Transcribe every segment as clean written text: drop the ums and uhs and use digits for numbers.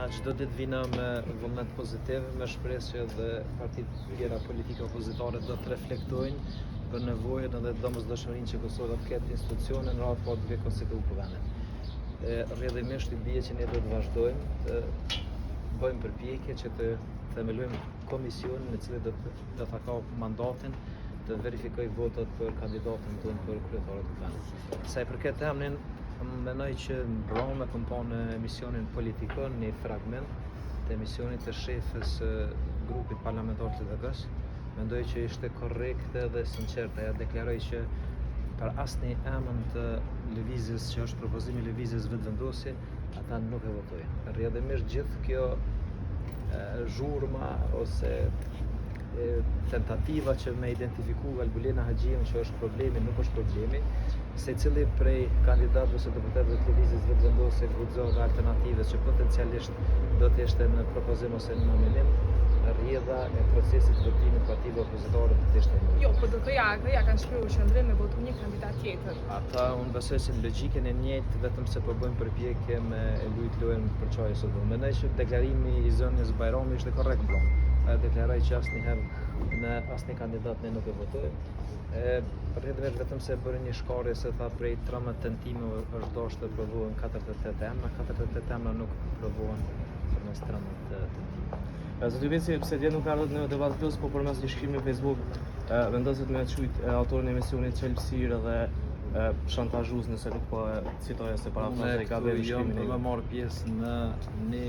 Na çdo ditë vina me vullnet pozitiv, me shpresë që edhe partitë tjera politike opozitare do të reflektojnë për nevojën edhe domosdoshmërinë që Kosova të ketë institucione në radhë po duke konstituu për vendet. Rrjedhimisht i bie që ne do të vazhdojmë të bëjmë përpjekje që të themelojmë komisionin i cili do ta ka mandatin të verifikoj votat për kandidatën tonë për kryetarët të vendit. Sa i përket emrin, mendoj që mbrëmë kam pa në emisionin politikon një fragment të emisionit të shefës grupit parlamentar të LDK-s. Mendoj që ishte korrekte dhe sinqerte. Ja deklaroj që për asnjë emër të lëvizjes që është propozimi i lëvizjes vetëvendosje, ata nuk e votojnë. Rrjedhimisht gjithë kjo zhurma ose tentativa që me identifiku Albulina Haxhiun që është problemi, nuk është problemi. Secili prej kandidatëve ose deputetëve të lëvizjes vetëvendosje guxon alternative që potencialisht do të ishte në propozim ose në nominim, rrjedha e procesit votimit partive opozitare do të ishte më. Jo, po do ja kanë shkruar qendrim me votu një kandidat tjetër. Ata unë besoj se në logjikën e njëjtë, vetëm se po bëjmë përpjekje me lojën për çojë sot. Mendoj që deklarimi i zonës Bajrami ishte korrekt blon. Ai deklaroi që asnjëherë në asnjë kandidat ne nuk e votojmë. Rrjedhimisht vetëm se bëri një shkarje se tha prej 13 tentimeve është dashur të provohen 48 emra, 48 emra nuk provohen përmes 13 tentimeve. Zoti Veci, pse dje nuk ardhët në debat plus, po përmes një shkrimi në Facebook vendoset me çujt autorin e emisionit Çelpsir dhe shantazhues nëse nuk po e citoja se parafrazoj ka bërë shkrimin. Unë më marr pjesë në një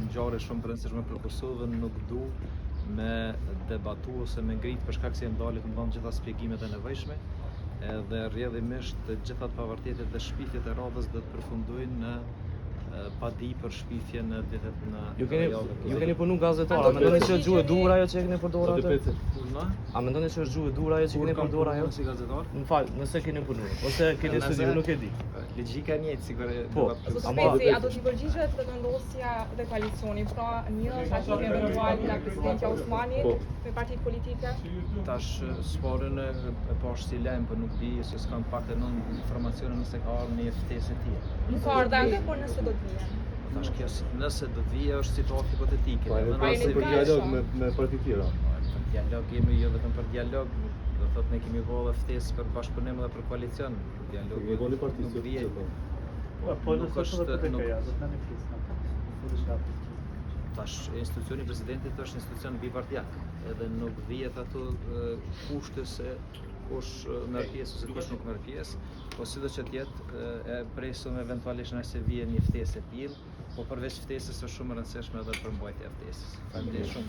ngjarje shumë të rëndësishme për Kosovën, nuk du me debatu ose me ngrit për shkak se ndalë të ndon gjitha shpjegimet e nevojshme, edhe rrjedhimisht të gjitha të pavarëtietet dhe shpifjet e radhës do të përfundojnë në pa di për shpifje në ditët në Ju keni punu gazetar, a mendoni që është gjuhë e dur ajo që keni përdorur atë? A mendoni që është gjuhë e dur ajo që keni përdorur ajo? Si gazetar? Më fal, nëse keni punuar ose keni studiu, nuk e di. Logjika e njëjtë sigurisht. Po, A do t'i përgjigjet vendosja dhe koalicioni, pra një shaqim eventual nga presidenti Osmani me partitë politike? Tash sporën e pash si lajm, por nuk di se s'kam pak të informacione nëse ka ardhur një ftesë e tillë. Nuk ka ardhur ende, por nëse do të vijë. Tash kjo nëse do të vijë është situatë hipotetike. Po ai për dialog me parti tjera. Për dialog jemi jo vetëm për dialog, do thotë ne kemi vëllë ftesë për bashkëpunim dhe për koalicion. Dialog Kemi vëllë parti nuk vije. Po, nuk është tash institucioni i presidentit është institucion bipartijak, edhe nuk vihet ato kushte se kush merr pjesë ose kush nuk merr pjesë, po sidoqë të jetë e presum eventualisht nëse vjen një ftesë e tillë, po përveç ftesës është shumë e rëndësishme edhe përmbajtja e ftesës. Faleminderit shumë.